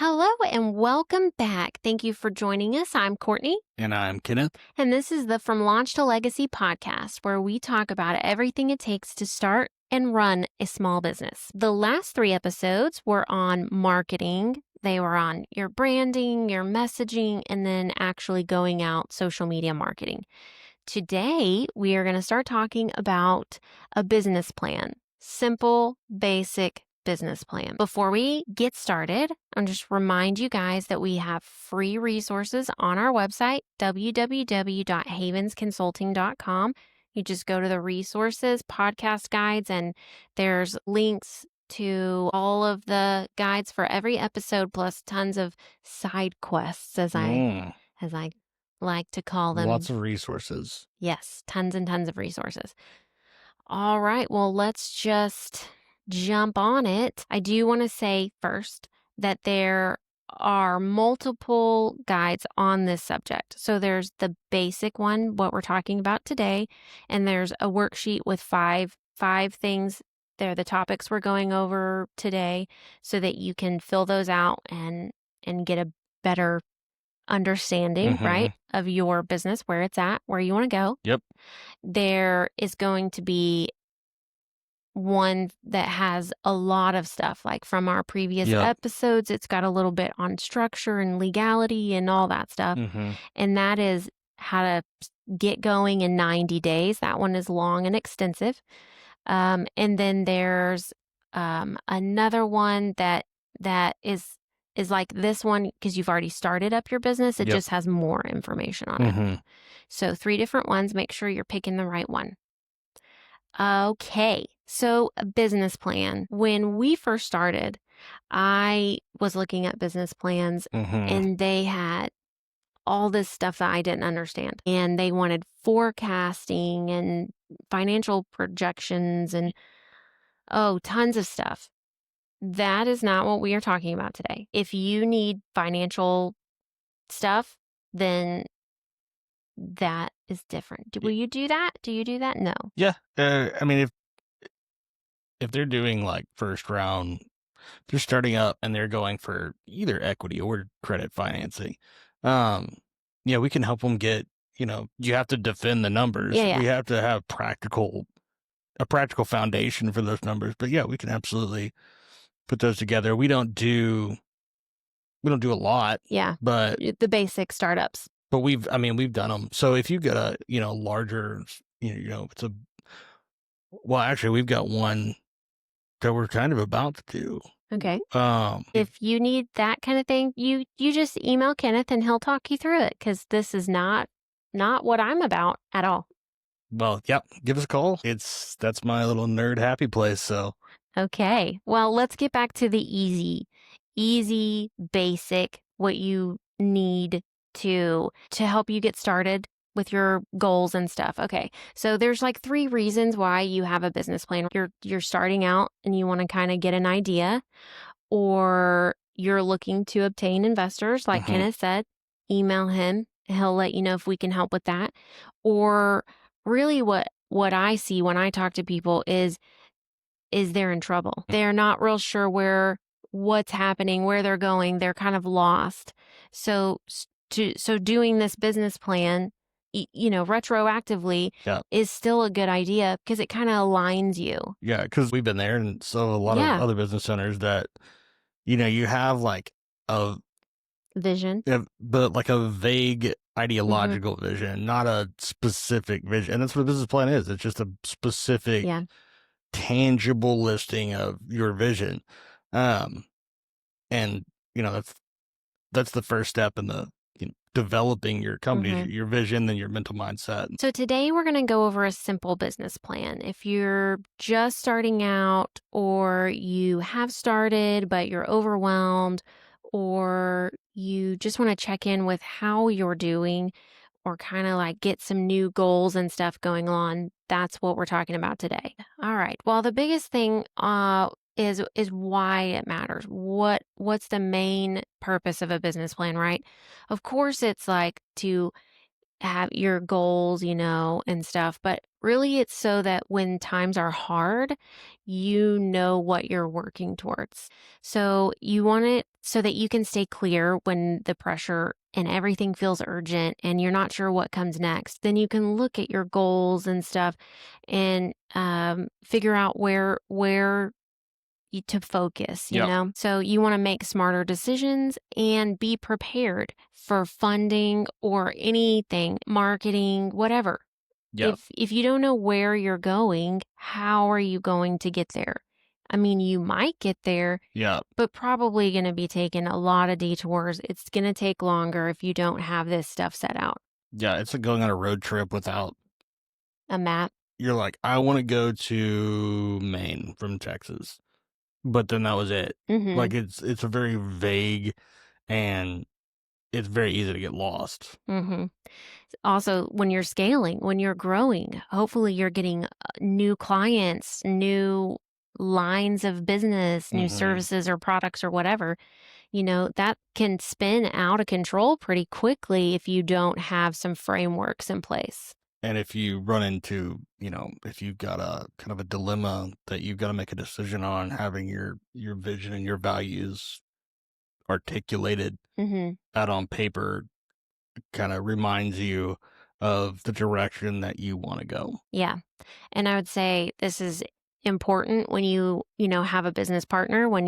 Hello and welcome back. Thank you for joining us. I'm Courtney, And I'm Kenneth. and this is the From Launch to Legacy podcast, where we talk about everything it takes to start and run a small business. The last 3 episodes were on marketing. They were on your branding, your messaging, and then actually going out social media marketing. Today, we are going to start talking about a business plan. Simple, basic business plan. Before we get started, I'll just remind you guys that we have free resources on our website, www.havensconsulting.com. You just go to the resources, podcast guides, and there's links to all of the guides for every episode, plus tons of side quests, as I like to call them. Lots of resources. Yes, tons and tons of resources. All right, well, let's just jump on it. I do want to say first that there are multiple guides on this subject. So there's the basic one, what we're talking about today, and there's a worksheet with five things. They're the topics we're going over today so that you can fill those out and get a better understanding, right, of your business, where it's at, where you want to go. Yep. There is going to be one that has a lot of stuff, like from our previous episodes. It's got a little bit on structure and legality and all that stuff. And that is how to get going in 90 days. That one is long and extensive. And then there's another one that is like this one, because you've already started up your business. It just has more information on it. So 3 different ones. Make sure you're picking the right one. Okay, so a business plan. When we first started, I was looking at business plans and they had all this stuff that I didn't understand. And they wanted forecasting and financial projections and tons of stuff. That is not what we are talking about today. If you need financial stuff, then that is different. Will you do that? Do you do that? No. Yeah. I mean, if they're doing like first round, they're starting up and they're going for either equity or credit financing. Yeah, we can help them get, you have to defend the numbers. Yeah. We have to have a practical foundation for those numbers. But yeah, we can absolutely put those together. We don't do a lot. Yeah. But the basic startups. But we've done them. So if you get a, larger, actually we've got one that we're kind of about to do. Okay. If you need that kind of thing, you just email Kenneth and he'll talk you through it, because this is not what I'm about at all. Well, yep. Give us a call. That's my little nerd happy place. So. Okay. Well, let's get back to the easy, basic, what you need to help you get started with your goals and stuff. Okay. So there's like 3 reasons why you have a business plan. You're starting out and you want to kind of get an idea, or you're looking to obtain investors, like Kenneth said. Email him. He'll let you know if we can help with that. Or really what I see when I talk to people is they're in trouble. They're not real sure what's happening, where they're going. They're kind of lost. So doing this business plan, retroactively is still a good idea, because it kind of aligns you. Yeah, because we've been there, and so a lot of other business owners that, you have like a vision, but like a vague ideological vision, not a specific vision. And that's what a business plan is. It's just a specific, tangible listing of your vision. And that's the first step in the developing your company, your vision, and your mental mindset. So today we're going to go over a simple business plan. If you're just starting out, or you have started but you're overwhelmed, or you just want to check in with how you're doing, or kind of like get some new goals and stuff going on, that's what we're talking about today. All right. Well, the biggest thing is why it matters. What's the main purpose of a business plan, right? Of course, it's like to have your goals, and stuff, but really it's so that when times are hard, you know what you're working towards. So you want it so that you can stay clear when the pressure and everything feels urgent and you're not sure what comes next. Then you can look at your goals and stuff and figure out where to focus, you Yep. know? So you want to make smarter decisions and be prepared for funding or anything, marketing, whatever. Yep. If you don't know where you're going, how are you going to get there? I mean, you might get there, Yep. but probably going to be taking a lot of detours. It's going to take longer if you don't have this stuff set out. Yeah. It's like going on a road trip without, A map. you're like, I want to go to Maine from Texas. But then that was it. Mhm. Like it's a very vague and it's very easy to get lost. Mhm. Also, when you're scaling, when you're growing, hopefully you're getting new clients, new lines of business, new Mhm. services or products or whatever. You know, that can spin out of control pretty quickly if you don't have some frameworks in place. And if you run into, if you've got a kind of a dilemma that you've got to make a decision on, having your vision and your values articulated Mhm. out on paper kind of reminds you of the direction that you want to go. Yeah. And I would say this is important when you have a business partner, when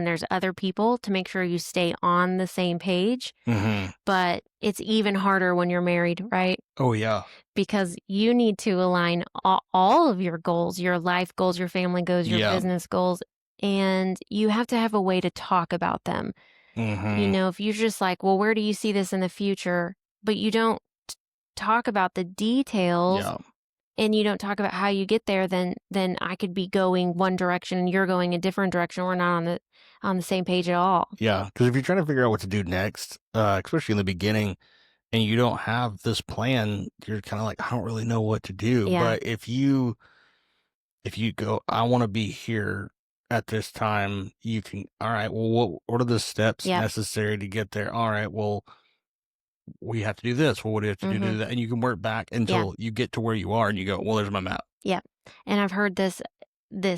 there's other people, to make sure you stay on the same page. Mhm. But it's even harder when you're married, right? Oh yeah. Because you need to align all of your goals, your life goals, your family goals, your Yeah. business goals, and you have to have a way to talk about them. Mhm. If you're just like, well, where do you see this in the future? But you don't talk about the details Yeah. and you don't talk about how you get there, then I could be going one direction and you're going a different direction. We're not on the same page at all. Yeah. Because if you're trying to figure out what to do next, especially in the beginning, and you don't have this plan, you're kind of like, I don't really know what to do. Yeah. But if you go, I want to be here at this time, you can, all right, well, what are the steps Yep. necessary to get there? All right, well, we have to do this. Well, what do you have to do to Mhm. do that? And you can work back Yeah. until you get to where you are and you go, well, there's my map. Yep. And I've heard this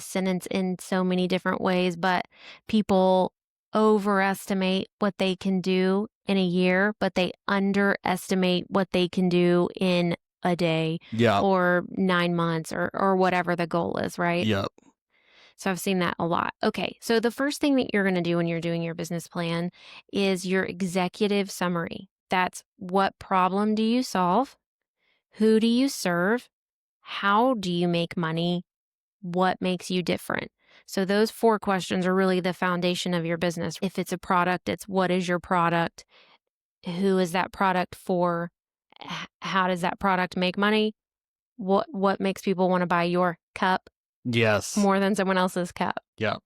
sentence in so many different ways, but people overestimate what they can do in a year, but they underestimate what they can do in a day Yeah. or 9 months or whatever the goal is, right? Yep. So I've seen that a lot. Okay. So the first thing that you're going to do when you're doing your business plan is your executive summary. That's what problem do you solve? Who do you serve? How do you make money? What makes you different? So those 4 questions are really the foundation of your business. If it's a product, it's what is your product? Who is that product for? How does that product make money? What makes people want to buy your cup Yes. more than someone else's cup? Yeah.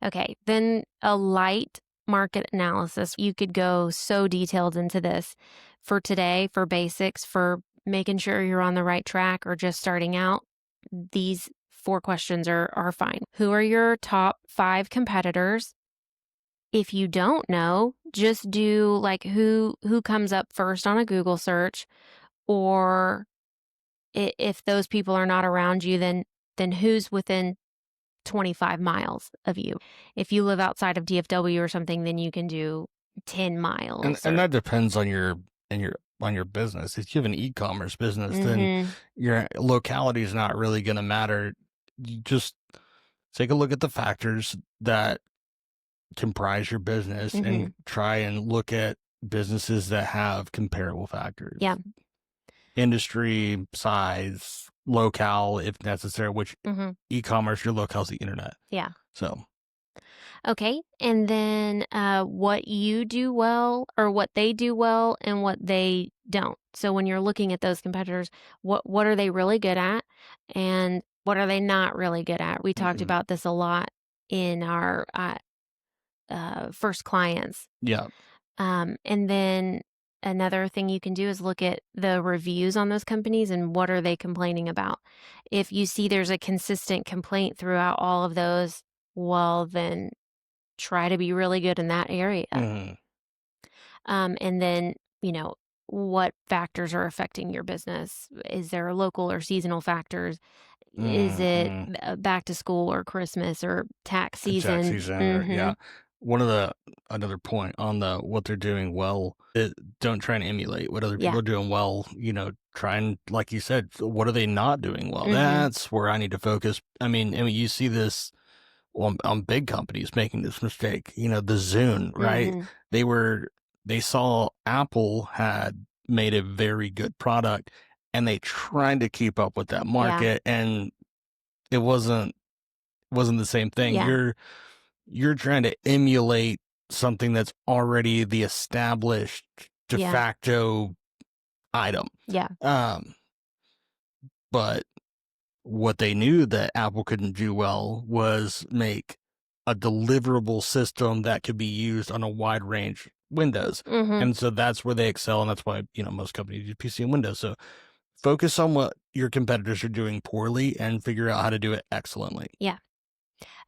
Okay, then a light market analysis. You could go so detailed into this for today, for basics, for making sure you're on the right track or just starting out. These 4 questions are fine. Who are your top 5 competitors? If you don't know, just do like who comes up first on a Google search, or if those people are not around you, then who's within 25 miles of you. If you live outside of DFW or something, then you can do 10 And miles and or that depends on your business. If you have an e-commerce business, then Mhm. your locality is not really going to matter. You just take a look at the factors that comprise your business and Mhm. try and look at businesses that have comparable factors. Yeah. Industry, size, locale, if necessary, which Mhm. e-commerce, your locale is the internet. Yeah. So, Okay. And then what you do well or what they do well and what they don't. So when you're looking at those competitors, what are they really good at and what are they not really good at? We talked mhm. about this a lot in our first clients. Yeah. And then another thing you can do is look at the reviews on those companies and what are they complaining about. If you see there's a consistent complaint throughout all of those, well, then try to be really good in that area. Mhm. And then, what factors are affecting your business? Is there local or seasonal factors? Is it Mhm. back to school or Christmas or tax Tax season? season or Hmm. yeah. one of the another point on the what they're doing well, don't try and emulate what other Yeah. people are doing well. Try and, like you said, what are they not doing well? Mhm. That's where I need to focus. I mean, you see this on big companies making this mistake. The Zune, right? Mhm. They were they saw Apple had made a very good product, and they tried to keep up with that Yeah. market, and it wasn't the same thing. Yeah. You're trying to emulate something that's already the established de Yeah. facto item. Yeah. Um, but what they knew that Apple couldn't do well was make a deliverable system that could be used on a wide range Windows. Mhm. And so that's where they excel, and that's why, most companies use PC and Windows. So focus on what your competitors are doing poorly and figure out how to do it excellently. Yeah.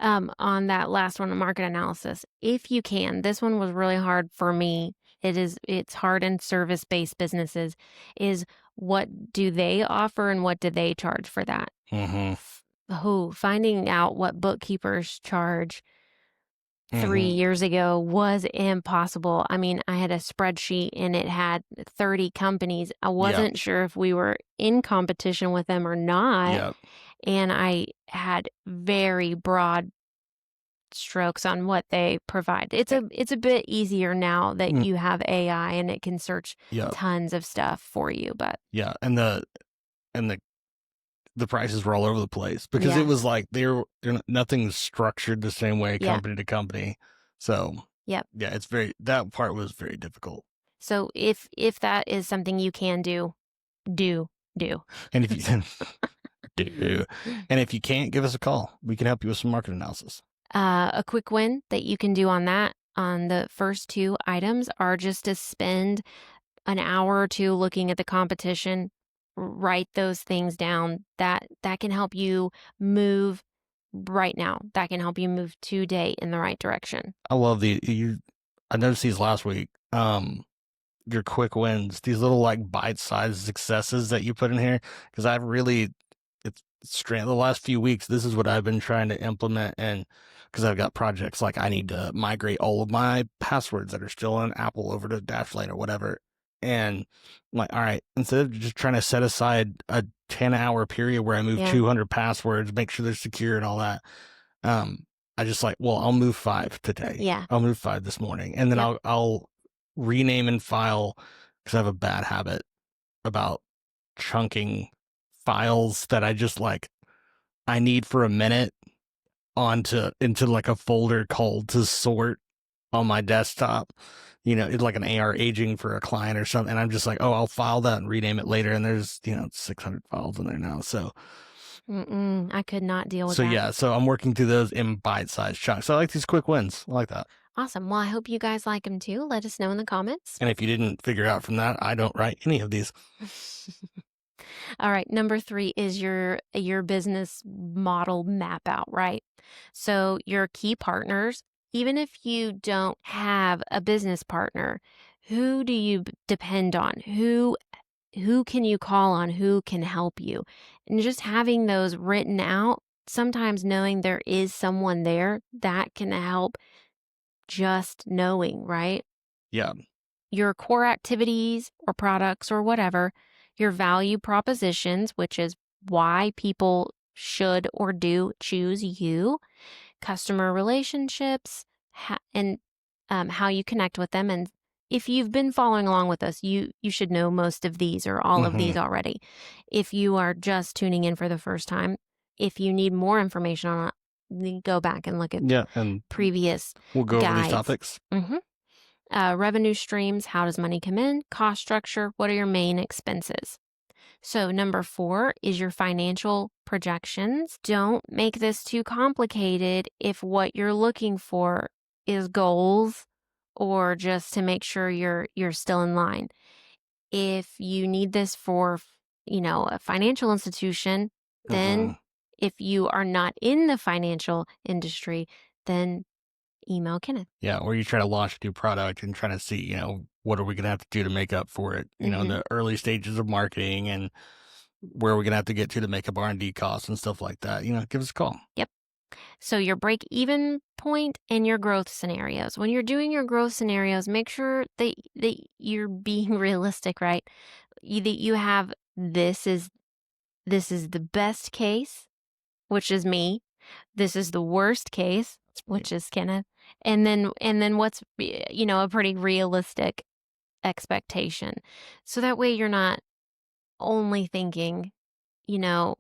On that last one, market analysis, if you can, this one was really hard for me. It's hard in service-based businesses, is what do they offer and what do they charge for that? Mm-hmm. Finding out what bookkeepers charge 3 Mm-hmm. years ago was impossible. I mean, I had a spreadsheet and it had 30 companies. I Yeah. wasn't sure if we were in competition with them or not, Yeah. and I had very broad strokes on what they provide. It's a bit easier now that Mm, you have AI and it can search yeah. tons of stuff for you, but Yeah. And the prices were all over the place because it yeah. was like nothing's structured the same way Yeah. company to company. So Yep. yeah, that part was very difficult. So if that is something you can do, do do. And if you do, and if you can't, give us a call. We can help you with some market analysis. A quick win that you can do on that, on the first two items, are just to spend an hour or two looking at the competition, write those things down. That can help you move right now. That can help you move today in the right direction. I love I noticed these last week. Your quick wins, these little like bite-sized successes that you put in here, because I've really it's straight the last few weeks. This is what I've been trying to implement, and because I've got projects like I need to migrate all of my passwords that are still in Apple over to Dashlane or whatever, and I'm like, all right, instead of just trying to set aside a 10-hour period where I move Yeah. 200 passwords, make sure they're secure and all that, I just like, well, I'll move 5 today. Yeah. I'll move 5 this morning, and then Yep. I'll rename and file, because I have a bad habit about chunking files that I just like I need for a minute onto into like a folder called to sort on my desktop. It's like an AR aging for a client or something. And I'm just like, oh, I'll file that and rename it later. And there's 600 files in there now. I could not deal with So that. yeah, so I'm working through those in bite-sized chunks. So I like these quick wins. I like that. Awesome. Well, I hope you guys like them too. Let us know in the comments. And if you didn't figure out from that, I don't write any of these. All right, number 3 is your business model map out, right? So your key partners, even if you don't have a business partner, who do you depend on? Who can you call on? Who can help you? And just having those written out, sometimes knowing there is someone there that can help, just knowing, right? Yeah. Your core activities or products or whatever, your value propositions, which is why people should or do choose you, customer relationships, and how you connect with them. And if you've been following along with us, you should know most of these or all of Hmm. these already. If you are just tuning in for the first time, if you need more information on it, then go back and look at Yeah. And previous we'll go over these guides. topics. Revenue streams, how does money come in? Cost structure, what are your main expenses? So, number 4 is your financial projections. Don't make this too complicated if what you're looking for is goals or just to make sure you're still in line. If you need this for, a financial institution, Hmm. then if you are not in the financial industry, then email Kenneth. Yeah, or you try to launch a new product and trying to see, what are we going to have to do to make up for it? Mhm. The early stages of marketing, and where are we going to have to get to make up R&D costs and stuff like that. Give us a call. Yep. So your break even point and your growth scenarios. When you're doing your growth scenarios, make sure that you're being realistic, right? That you have this is the best case, which is me. This is the worst case, That's me. which is Kenneth. And then what's a pretty realistic expectation. So that way you're not only thinking, you know,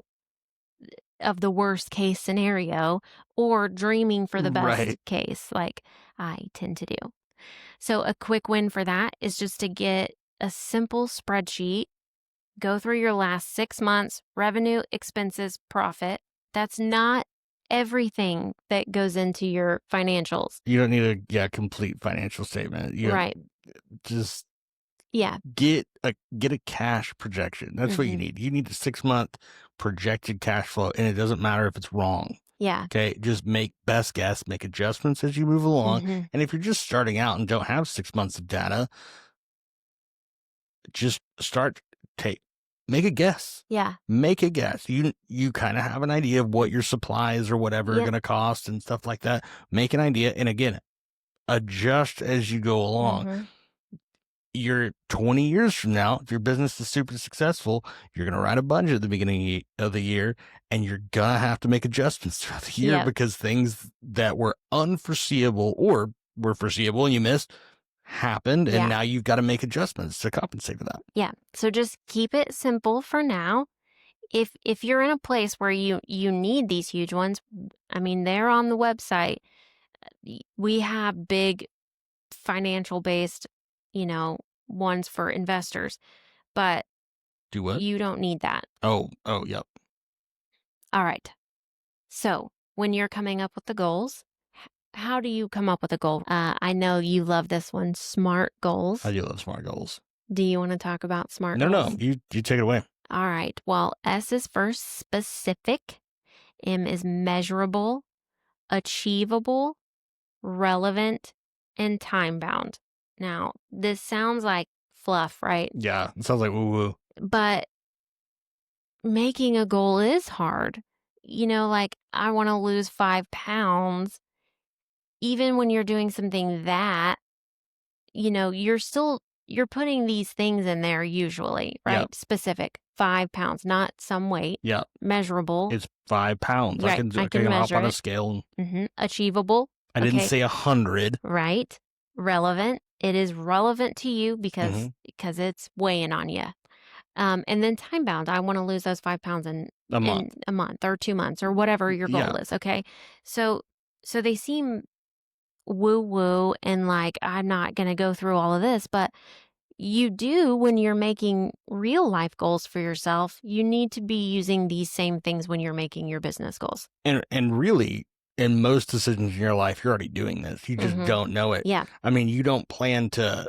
of the worst case scenario or dreaming for the best Right. case like I tend to do. So a quick win for that is just to get a simple spreadsheet, go through your last 6 months revenue, expenses, profit. That's not everything that goes into your financials. You don't need a complete financial statement. Right. Just Yeah. get a cash projection. That's what you Mhm. need. You need a 6-month projected cash flow, and it doesn't matter if it's wrong. Yeah. Okay, just make best guess, make adjustments as you move along. Mhm. And if you're just starting out and don't have 6 months of data, just make a guess. Yeah. Make a guess. You kind of have an idea of what your supplies or whatever are Yep. going to cost and stuff like that. Make an idea, and again, adjust as you go along. Mhm. You're 20 years from now, if your business is super successful, you're going to write a budget at the beginning of the year, and you're going to have to make adjustments throughout the year Yep. because things that were unforeseeable or were foreseeable and you missed happened. And Yeah. now you've got to make adjustments to compensate for that. Yeah. So just keep it simple for now. If you're in a place where you need these huge ones, I mean, they're on the website. We have big financial based, ones for investors, but Do what? you don't need that. Oh, yep. All right. So when you're coming up with the goals, how do you come up with a goal? I know you love this one, SMART goals. I do love SMART goals. Do you want to talk about SMART No, goals? you take it away. All right. Well, S is for specific, M is measurable, achievable, relevant, and time bound. Now, this sounds like fluff, right? Yeah, it sounds like woo woo. But making a goal is hard. Like I want to lose 5 pounds. Even when you're doing something that, you're putting these things in there usually, right? Yep. Specific 5 pounds, not some weight, Yep. measurable. It's 5 pounds. Right. I can hop measure on a it. scale. Achievable. I didn't Okay. say 100. Right. Relevant. It is relevant to you because it's weighing on you. And then time bound. I want to lose those 5 pounds in A month. a month or 2 months or whatever your goal Yeah. is. Okay. So they seem woo woo and like I'm not going to go through all of this, but you do when you're making real life goals for yourself. You need to be using these same things when you're making your business goals. And really, in most decisions in your life, you're already doing this. You just don't know it. Yeah. I mean, you don't plan to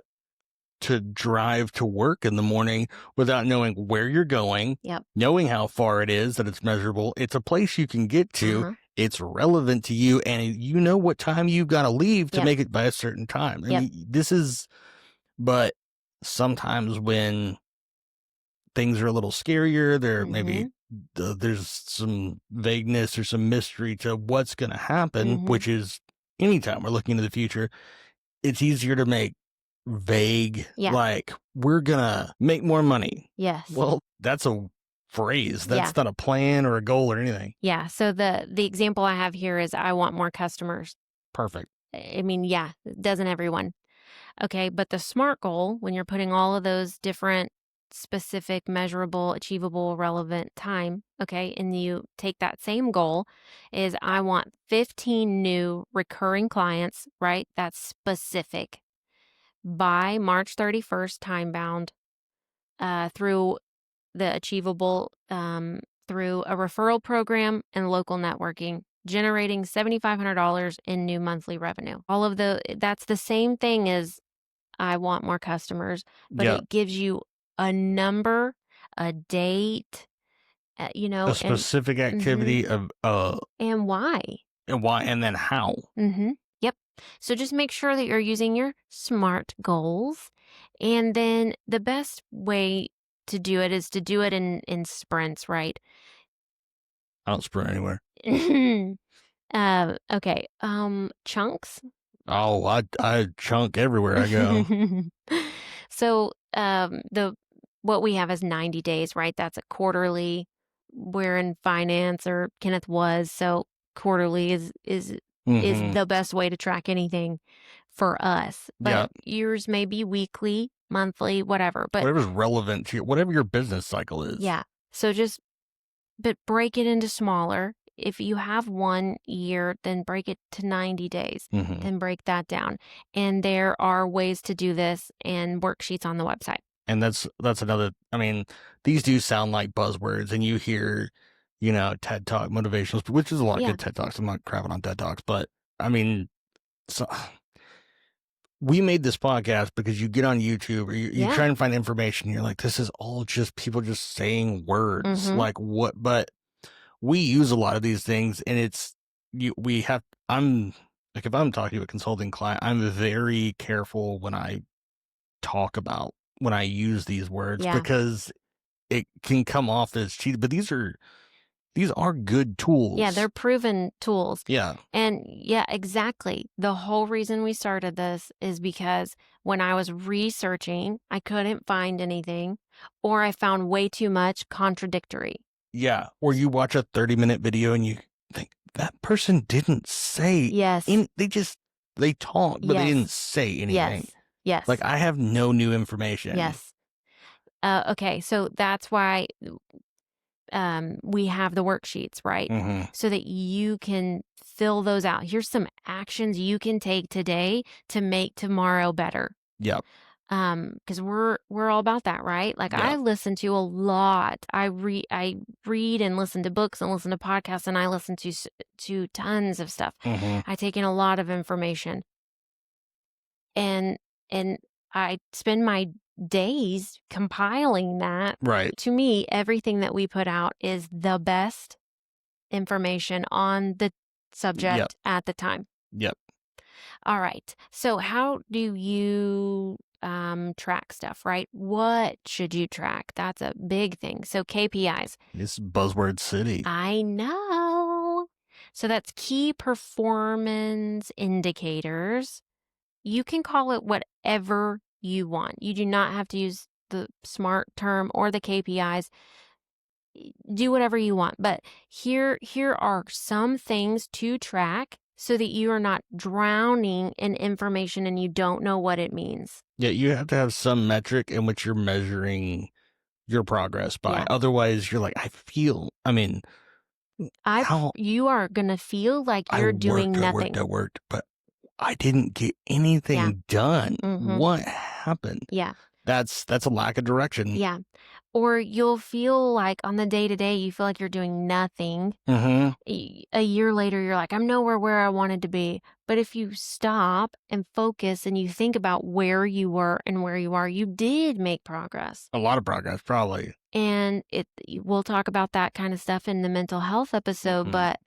drive to work in the morning without knowing where you're going, Yep. knowing how far it is, that it's measurable. It's a place you can get to. It's relevant to you, and you know what time you've got to leave to Yep. make it by a certain time. I Yep. mean, but sometimes when things are a little scarier, maybe there's some vagueness or some mystery to what's going to happen, which is anytime we're looking into the future, it's easier to make vague, like we're gonna make more money. Yes. Well, that's a phrase. That's Yeah. not a plan or a goal or anything. Yeah. So the example I have here is I want more customers. Perfect. I mean, yeah, doesn't everyone? Okay. But the SMART goal, when you're putting all of those different specific, measurable, achievable, relevant time, okay, and you take that same goal is I want 15 new recurring clients, right? That's specific by March 31st, time bound, through the achievable, through a referral program and local networking, generating $7,500 in new monthly revenue. That's the same thing as I want more customers, but it gives you a number, a date, a specific activity of and why. and why, and then how. Yep. So just make sure that you're using your SMART goals. And then the best way to do it is to do it in sprints, right? I don't sprint anywhere. Okay. Chunks. Oh, I chunk everywhere I go. So, the what we have is 90 days, right? That's a quarterly. We're in finance, or Kenneth was, so quarterly is Mhm. the best way to track anything for us. Yeah. But yours may be weekly, monthly, whatever. But Whatever's relevant to whatever your business cycle is. yeah, so just but break it into smaller. If you have 1 year, then break it to 90 days. Mhm. Then break that down. And there are ways to do this and worksheets on the website. And that's another, I mean, these do sound like buzzwords, and you hear, TED Talk motivational, which is a lot of Yeah. good TED Talks. I'm not crapping on TED Talks, but I mean, so we made this podcast because you get on YouTube or you Yeah. try and find information. You're like, this is all just people just saying words. Mhm. Like what? But we use a lot of these things, and I'm like, if I'm talking to a consulting client, I'm very careful when I use these words, Yeah. because it can come off as cheesy, but these are good Yeah, tools. they're proven tools. Yeah. And yeah, exactly. The whole reason we started this is because when I was researching, I couldn't find anything, or I found way too much contradictory. Yeah. Or you watch a 30-minute video and you think that person didn't say Yes. they talked, but they Yes. didn't say anything. Yes. Yes. Like, I have no new information. Yes. Okay, so that's why we have the worksheets, right? Mm-hmm. So that you can fill those out. Here's some actions you can take today to make tomorrow better. Yep. Because we're all about that, right? Like, I Yep. listen to a lot. I read and listen to books and listen to podcasts, and I listen to tons of stuff. Mm-hmm. I take in a lot of information, and I spend my days compiling that. Right. To me, everything that we put out is the best information on the subject Yep. at the time. Yep. All right. So how do you track stuff, right? What should you track? That's a big thing. So KPIs. It's buzzword city. I know. So that's key performance indicators. You can call it whatever you want. You do not have to use the SMART term or the KPIs. Do whatever you want. But here are some things to track so that you are not drowning in information and you don't know what it means. Yeah, you have to have some metric in which you're measuring your progress by. Yeah. Otherwise, you're like, I mean, how You are going to feel like you're doing nothing. I worked, but I didn't get anything done. Mhm. What happened? Yeah. That's a lack of direction. Yeah. Or you'll feel like on the day to day, you feel like you're doing nothing. Mm-hmm. A year later, you're like, I'm nowhere where I wanted to be. But if you stop and focus and you think about where you were and where you are, you did make progress. A lot of progress, probably. And we'll talk about that kind of stuff in the mental health episode. Mhm. But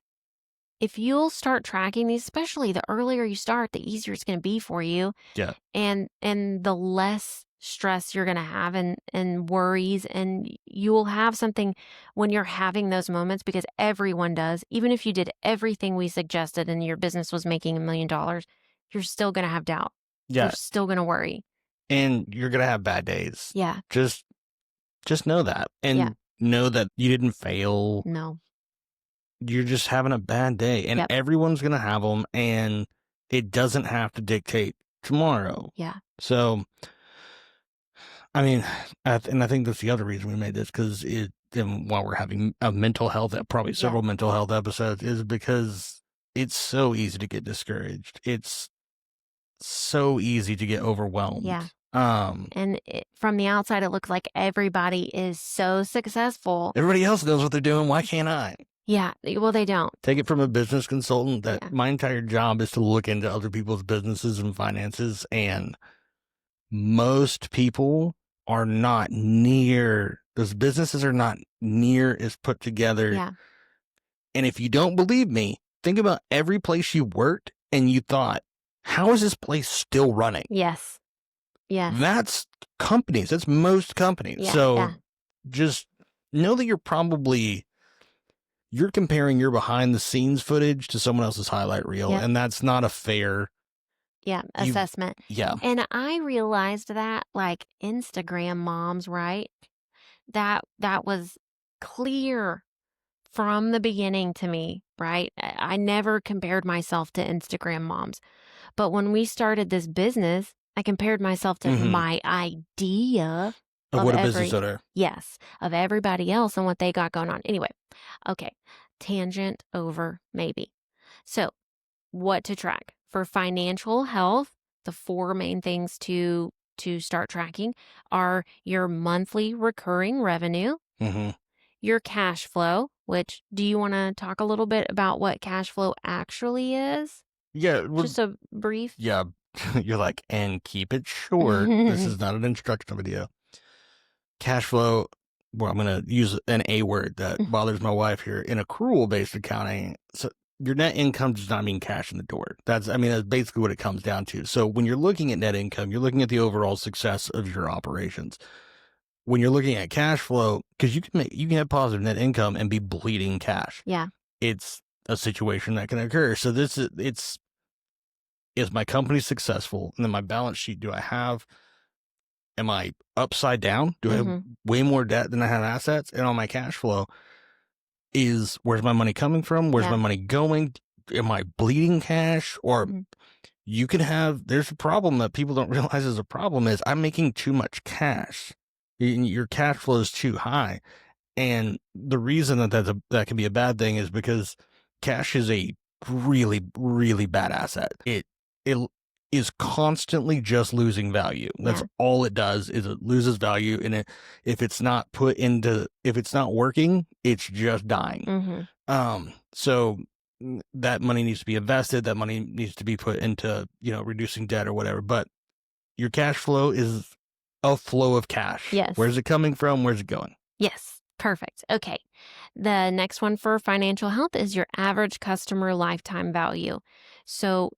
if you'll start tracking these, especially the earlier you start, the easier it's going to be for you. Yeah. And the less stress you're going to have and worries, and you will have something when you're having those moments, because everyone does. Even if you did everything we suggested and your business was making $1 million, you're still going to have doubt. Yeah. You're still going to worry. And you're going to have bad days. Yeah. Just know that. And know that you didn't fail. No. You're just having a bad day. And everyone's going to have them. And it doesn't have to dictate tomorrow. Yeah. So, I mean, and I think that's the other reason we made this, because while we're having a mental health, probably several mental health episodes, is because it's so easy to get discouraged. It's so easy to get overwhelmed. Yeah. And from the outside, it looks like everybody is so successful. Everybody else knows what they're doing. Why can't I? Yeah. Well, they don't. Take it from a business consultant that my entire job is to look into other people's businesses and finances. And most people are not near, those businesses are not near as put together. Yeah. And if you don't believe me, think about every place you worked and you thought, how is this place still running? Yes. Yes. That's companies. That's most companies. Yeah, so just know that you're you're comparing your behind the scenes footage to someone else's highlight reel, Yep. and that's not a fair. Yeah, You, assessment. yeah. And I realized that, like, Instagram moms, right? That was clear from the beginning to me, right? I never compared myself to Instagram moms. But when we started this business, I compared myself to Mm-hmm. my idea Of of what a business owner. yes, of everybody else and what they got going on. Anyway, okay, tangent over maybe. So, what to track for financial health? The four main things to start tracking are your monthly recurring revenue, Mm-hmm. your cash flow, which do you want to talk a little bit about what cash flow actually is? Yeah. Just a brief. Yeah. You're like, and keep it short. This is not an instructional video. Cash flow. Well, I'm going to use an A word that bothers my wife here. In accrual based accounting, so your net income does not mean cash in the door. That's basically what it comes down to. So when you're looking at net income, you're looking at the overall success of your operations. When you're looking at cash flow, because you can have positive net income and be bleeding cash. Yeah. It's a situation that can occur. So is my company successful? And then my balance sheet, am I upside down? Do I have way more debt than I have assets? And on my cash flow where's my money coming from? Where's my money going? Am I bleeding cash? Or there's a problem that people don't realize is a problem is I'm making too much cash. Your cash flow is too high. And the reason that can be a bad thing is because cash is a really, really bad asset. It is constantly just losing value. That's all it does is it loses value. And if it's not working, it's just dying. So that money needs to be invested. That money needs to be put into, reducing debt or whatever. But your cash flow is a flow of cash. Yes. Where's it coming from? Where's it going? Yes. Perfect. Okay. The next one for financial health is your average customer lifetime value. So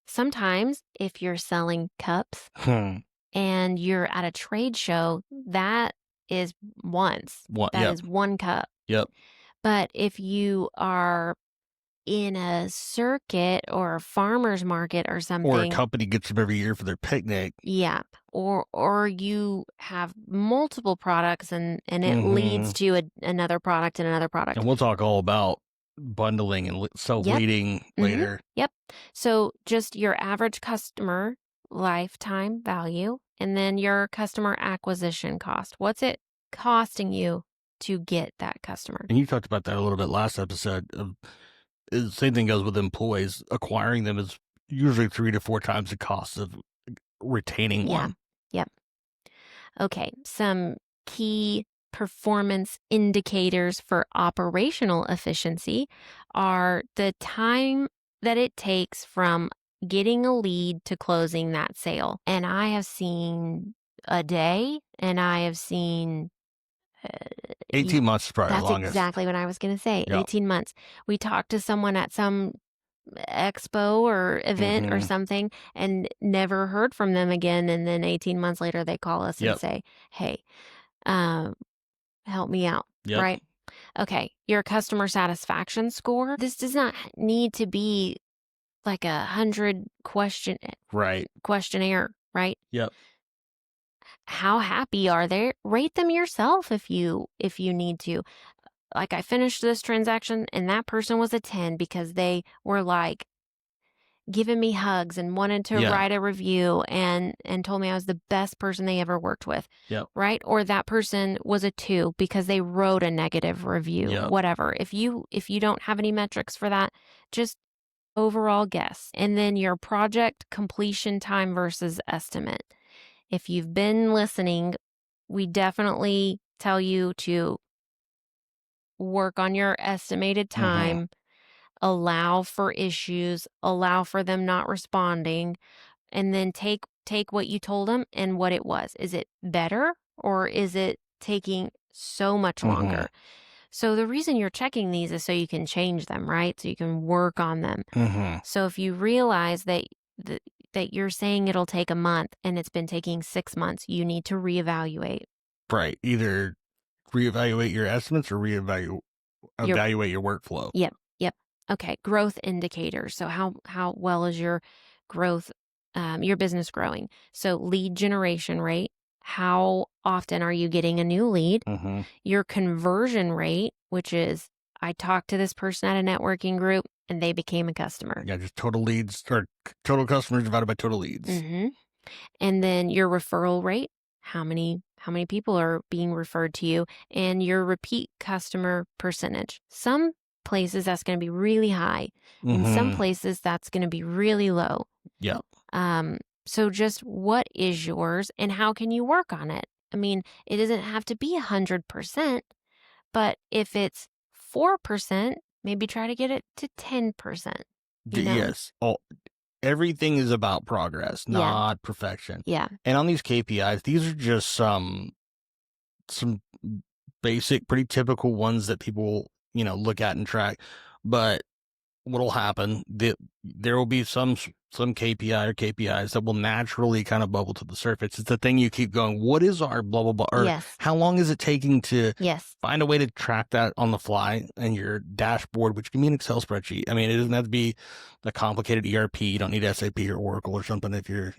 sometimes if you're selling cups and you're at a trade show, that is once. That is one cup. Yep. But if you are in a circuit or a farmer's market or something. Or a company gets them every year for their picnic. Yeah. Or you have multiple products and it leads to another product and another product. And we'll talk all about bundling and self-leading later. Yep. So just your average customer lifetime value and then your customer acquisition cost. What's it costing you to get that customer? And you talked about that a little bit last episode. The same thing goes with employees. Acquiring them is usually 3 to 4 times the cost of retaining one. Yep. Okay. Some key performance indicators for operational efficiency are the time that it takes from getting a lead to closing that sale. And I have seen a day and I have seen 18 months is probably the longest. That's exactly what I was going to say. Yep. 18 months. We talked to someone at some expo or event or something and never heard from them again. And then 18 months later, they call us and say, hey, help me out. Yep. Right? Okay. Your customer satisfaction score. This does not need to be like 100 questionnaire, right? Yep. How happy are they? Rate them yourself if you need to. Like I finished this transaction and that person was a 10 because they were like giving me hugs and wanted to write a review and told me I was the best person they ever worked with. Yep. Right? Or that person was a 2 because they wrote a negative review, whatever. If you don't have any metrics for that, just overall guess. And then your project completion time versus estimate. If you've been listening, we definitely tell you to work on your estimated time, allow for issues, allow for them not responding, and then take what you told them and what it was. Is it better or is it taking so much longer? So the reason you're checking these is so you can change them, right? So you can work on them. So if you realize that you're saying it'll take a month and it's been taking 6 months, you need to reevaluate. Right. Either reevaluate your estimates or reevaluate Your evaluate your workflow. Yep, yep. Okay, growth indicators. So how well is your growth, your business growing? So lead generation rate. How often are you getting a new lead? Mhm. Your conversion rate, which is I talked to this person at a networking group and they became a customer. Yeah, just total leads or total customers divided by total leads. hmm And then your referral rate, how many people are being referred to you, and your repeat customer percentage. Some places that's going to be really high. In some Mhm. places that's going to be really low. Yeah. So just what is yours and how can you work on it? I mean, it doesn't have to be 100%, but if it's 4%, maybe try to get it to 10%, you know? Yes. Everything is about progress, Yeah. not perfection. Yeah. And on these KPIs, these are just some basic, pretty typical ones that people, look at and track. But what'll happen, there will be some KPI or KPIs that will naturally kind of bubble to the surface. It's the thing you keep going, what is our blah, blah, blah, or Yes. how long is it taking to Yes. find a way to track that on the fly in your dashboard, which can be an Excel spreadsheet. I mean, it doesn't have to be a complicated ERP. You don't need SAP or Oracle or something if you're,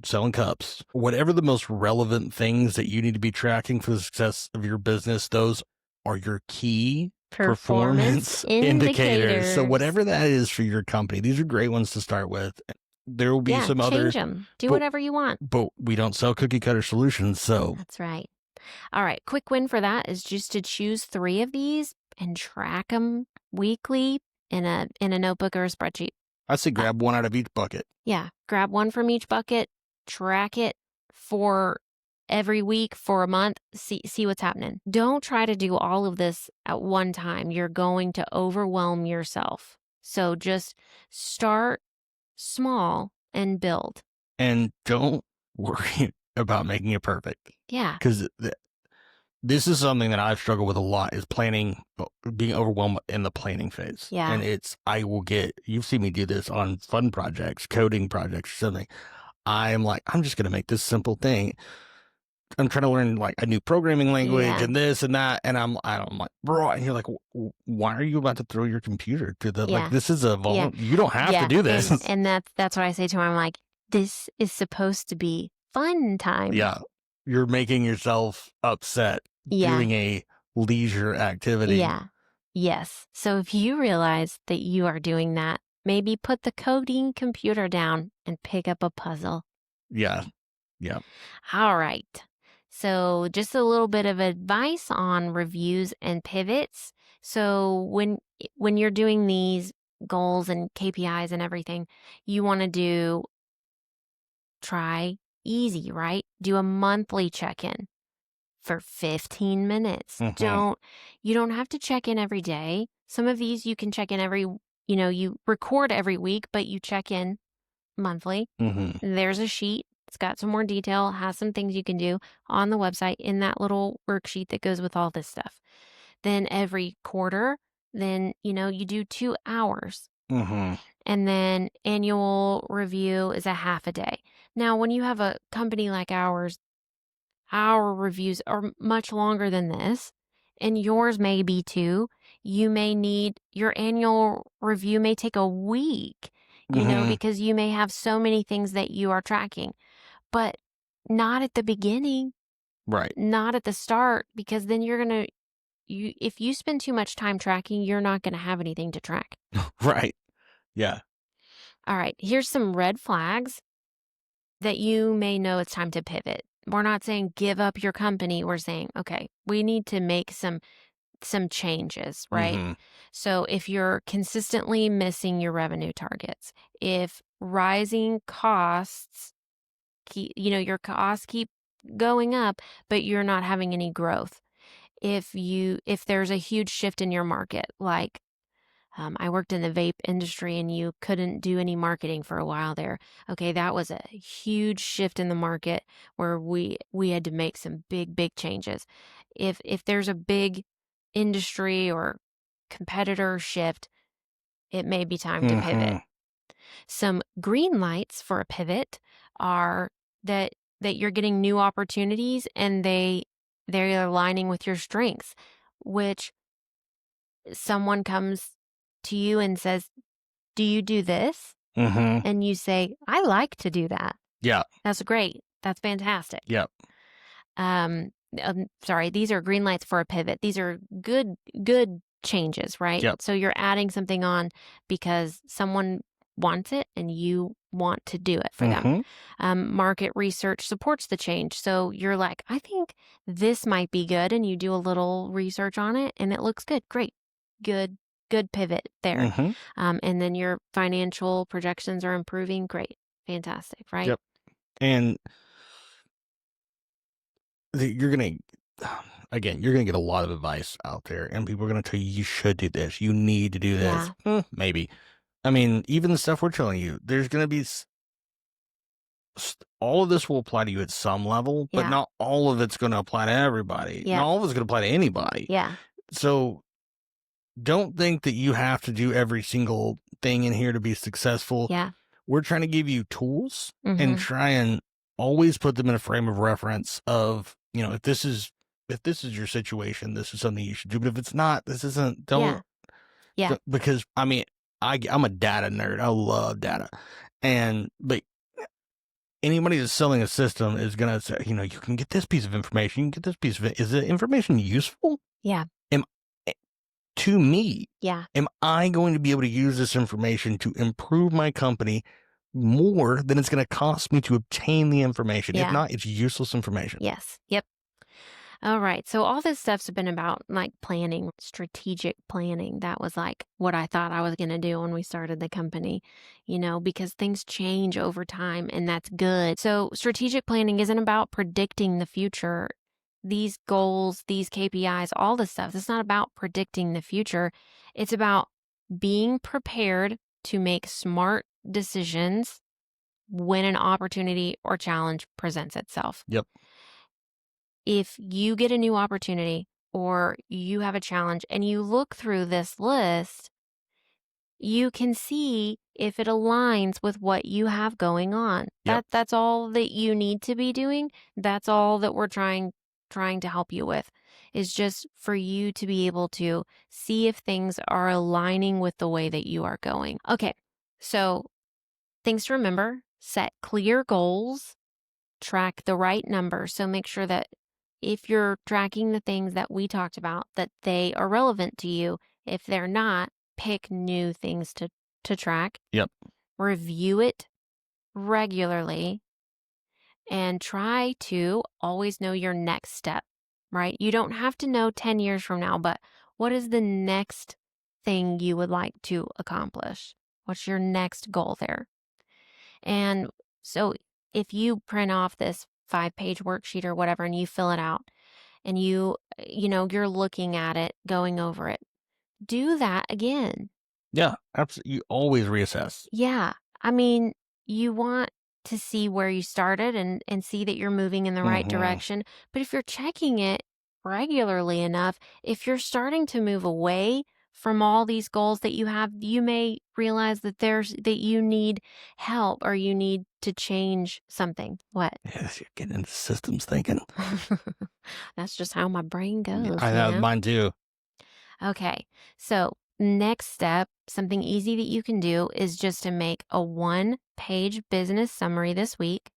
selling cups. Whatever the most relevant things that you need to be tracking for the success of your business, those are your key Performance performance indicators. So indicators. whatever that is for your company, these are great ones to start with. There will be Yeah, some change other, them. Do but whatever you want. we don't sell cookie cutter solutions. So That's right. All right, quick win for that is just to choose 3 of these and track them weekly in a notebook or a spreadsheet. I say Uh, grab one out of each bucket. yeah, grab one from each bucket, track it for every week for a month, see what's happening. Don't try to do all of this at one time. You're going to overwhelm yourself. So just start small and build. And don't worry about making it perfect, Yeah. because this is something that I've struggled with a lot, is planning, being overwhelmed in the planning phase. Yeah. And you've seen me do this on fun projects, coding projects or something. I'm like, I'm just going to make this simple thing. I'm trying to learn like a new programming language Yeah. and this and that. And I'm like, bro, and you're like, why are you about to throw your computer to Yeah. this is Yeah. you don't have to Yeah. do And this. and that's what I say to him. I'm like, this is supposed to be fun time. Yeah. You're making yourself upset Yeah. doing a leisure activity. Yeah. Yes. So if you realize that you are doing that, maybe put the coding computer down and pick up a puzzle. Yeah. Yeah. All right. So just a little bit of advice on reviews and pivots. So when you're doing these goals and KPIs and everything, you want to try easy, right? Do a monthly check-in for 15 minutes. Mm-hmm. You don't have to check in every day. Some of these you can check in you record every week, but you check in monthly. Mm-hmm. There's a sheet. It's got some more detail, has some things you can do on the website in that little worksheet that goes with all this stuff. Then every quarter, then, you do 2 hours. Mm-hmm. And then annual review is a half a day. Now, when you have a company like ours, our reviews are much longer than this, and yours may be too. You may need your annual review may take a week, Mm-hmm. because you may have so many things that you are tracking, but not at the beginning, Right. not at the start, because then if you spend too much time tracking, you're not going to have anything to track. Right. Yeah. All right, here's some red flags that you may know it's time to pivot. We're not saying give up your company. We're saying, okay, we need to make some changes, right? Mm-hmm. So if you're consistently missing your revenue targets, if rising costs your costs keep going up, but you're not having any growth. If there's a huge shift in your market, like I worked in the vape industry and you couldn't do any marketing for a while there. Okay, that was a huge shift in the market where we had to make some big changes. If there's a big industry or competitor shift, it may be time to Mm-hmm. pivot. Some green lights for a pivot are that you're getting new opportunities and they're aligning with your strengths, which someone comes to you and says, "Do you do this?" Mm-hmm. And you say, "I like to do that." Yeah. That's great. That's fantastic. Yep. Sorry, these are green lights for a pivot. These are good changes, right? Yep. So you're adding something on because someone wants it and you want to do it for them. Mm-hmm. Market research supports the change. So you're like, I think this might be good. And you do a little research on it and it looks good. Great. Good pivot there. Mm-hmm. And then your financial projections are improving. Great. Fantastic, right? Yep. And you're gonna again, you're gonna get a lot of advice out there, and people are gonna tell you you should do this, you need to do this. Yeah. Maybe. I mean, even the stuff we're telling you, there's gonna be all of this will apply to you at some level, but Yeah. not all of it's gonna apply to everybody. Yeah. Not all of it's gonna apply to anybody. Yeah. So don't think that you have to do every single thing in here to be successful. Yeah. We're trying to give you tools and Mm-hmm. try and always put them in a frame of reference of, if this is your situation, this is something you should do. But if it's not, this isn't, Yeah. Yeah. because I mean, I'm a data nerd. I love data. But anybody that's selling a system is going to say, you can get this piece of information. You can get this piece of it. Is the information useful? Yeah. To me, Yeah. am I going to be able to use this information to improve my company more than it's going to cost me to obtain the information? If Yeah. not, it's useless information. Yes. Yep. All right. So all this stuff's been about like planning, strategic planning. That was like what I thought I was going to do when we started the company, because things change over time and that's good. So strategic planning isn't about predicting the future. These goals, these KPIs, all this stuff, it's not about predicting the future. It's about being prepared to make smart decisions when an opportunity or challenge presents itself. Yep. If you get a new opportunity or you have a challenge and you look through this list, you can see if it aligns with what you have going on. Yep. That's all that you need to be doing. That's all that we're trying to help you with, is just for you to be able to see if things are aligning with the way that you are going. Okay. So, things to remember: set clear goals, track the right numbers. So make sure that if you're tracking the things that we talked about, that they are relevant to you. If they're not, pick new things to track. Yep. Review it regularly and try to always know your next step, right? You don't have to know 10 years from now, but what is the next thing you would like to accomplish? What's your next goal there? And so if you print off this 5-page worksheet or whatever and you fill it out and you're looking at it, going over it, do that again. Yeah, absolutely. You always reassess. Yeah. I mean, you want to see where you started and see that you're moving in the right direction. But if you're checking it regularly enough, if you're starting to move away from all these goals that you have, you may realize that you need help or you need to change something. What? Yes, you're getting into systems thinking. That's just how my brain goes. I know, mine too. Okay. So next step, something easy that you can do is just to make a 1-page business summary this week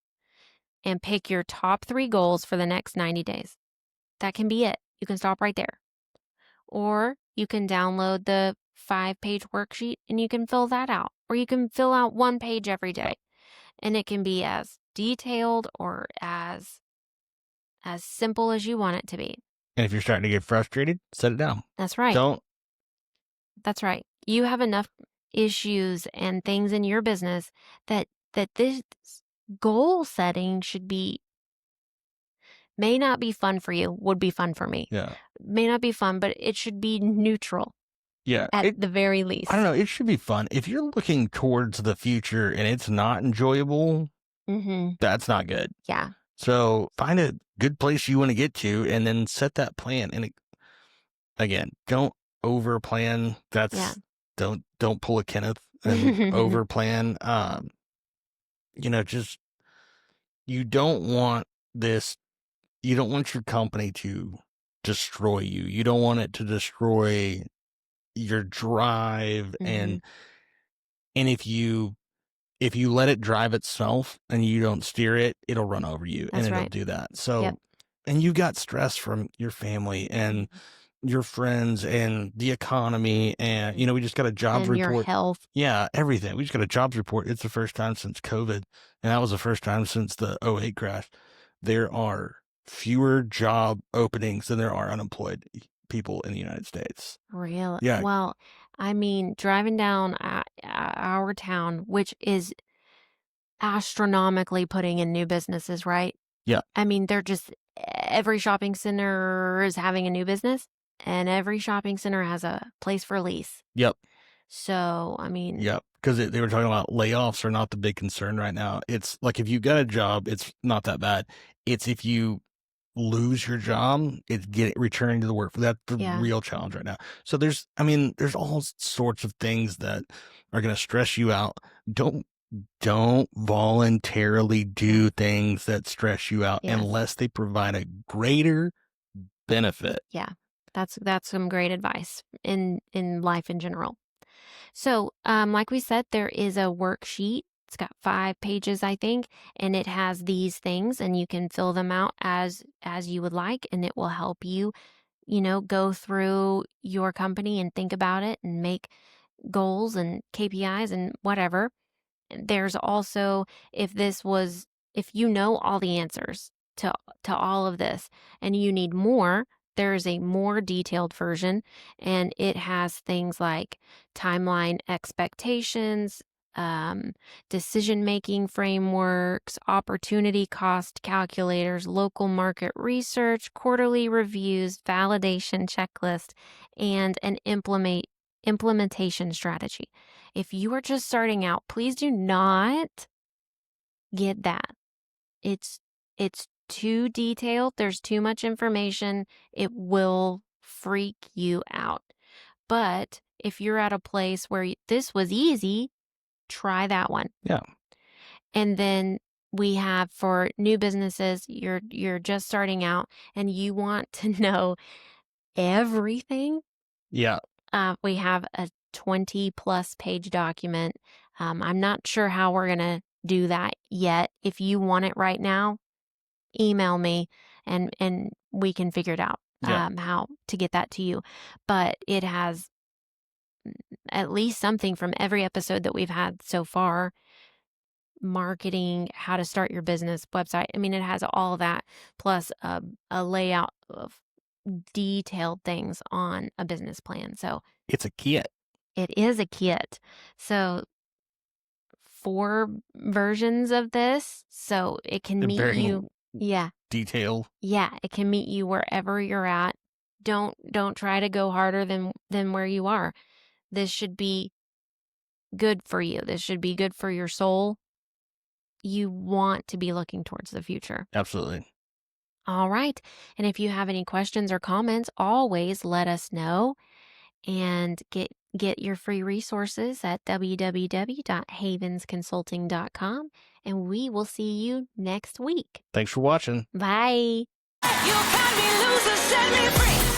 and pick your top 3 goals for the next 90 days. That can be it. You can stop right there. Or you can download the 5-page worksheet and you can fill that out. Or you can fill out 1 page every day. And it can be as detailed or as simple as you want it to be. And if you're starting to get frustrated, set it down. That's right. That's right. You have enough issues and things in your business that this goal setting may not be fun for you, would be fun for me. Yeah. May not be fun, but it should be neutral. Yeah. At the very least. I don't know. It should be fun. If you're looking towards the future and it's not enjoyable, that's not good. Yeah. So find a good place you want to get to and then set that plan. And again, don't over plan. Don't pull a Kenneth and over plan. Just, you don't want your company to destroy you. You don't want it to destroy your drive, Mhm. and if you let it drive itself and you don't steer it, it'll run over you and That's it'll right. do that. Yep. So, and you got stress from your family and Mhm. your friends and the economy. And, Mhm. we just got a jobs And your report. health. Yeah, everything. We just got a jobs report. It's the first time since COVID. And that was the first time since the '08 crash. There are fewer job openings than there are unemployed people in the United States. Real Yeah. well, I mean, driving down our town, which is astronomically putting in new businesses, right? Yeah. I mean, they're just every shopping center is having a new business, and every shopping center has a place for lease. Yep. So, I mean, Yep, because they were talking about layoffs are not the big concern right now. It's like if you got a job, it's not that bad. It's if you lose your job, it's returning to the work. That's the yeah, real challenge right now. So there's all sorts of things that are going to stress you out. Don't don't voluntarily yeah, do things that stress you out yes, unless they provide a greater benefit. yeah. That's some great advice in life in general. So, like we said, there is a worksheet. It's got 5 pages, I think, and it has these things, and you can fill them out as you would like, and it will help you, go through your company and think about it and make goals and KPIs and whatever. There's also if you know all the answers to all of this and you need more, there's a more detailed version, and it has things like timeline expectations, um, decision making frameworks, opportunity cost calculators, local market research, quarterly reviews, validation checklist, and an implementation strategy. If you are just starting out, please do not get that. It's it's too detailed. There's too much information. It will freak you out. But if you're at a place where this was easy, try that one. Yeah. And then we have for new businesses, you're just starting out and you want to know everything. Yeah. We have a 20+ page document. I'm not sure how we're going to do that yet. If you want it right now, email me and we can figure it out Yeah. how to get that to you. But it has at least something from every episode that we've had so far: marketing, how to start your business, website. I mean, it has all that plus a layout of detailed things on a business plan. So It's a kit. it is a kit. So 4 versions of this, so it can meet Very you. Yeah. detailed. Yeah, it can meet you wherever you're at. Don't try to go harder than where you are. This should be good for you. This should be good for your soul. You want to be looking towards the future. Absolutely. All right. And if you have any questions or comments, always let us know and get your free resources at www.havensconsulting.com, and we will see you next week. Thanks for watching. Bye. You can be loose and set me free.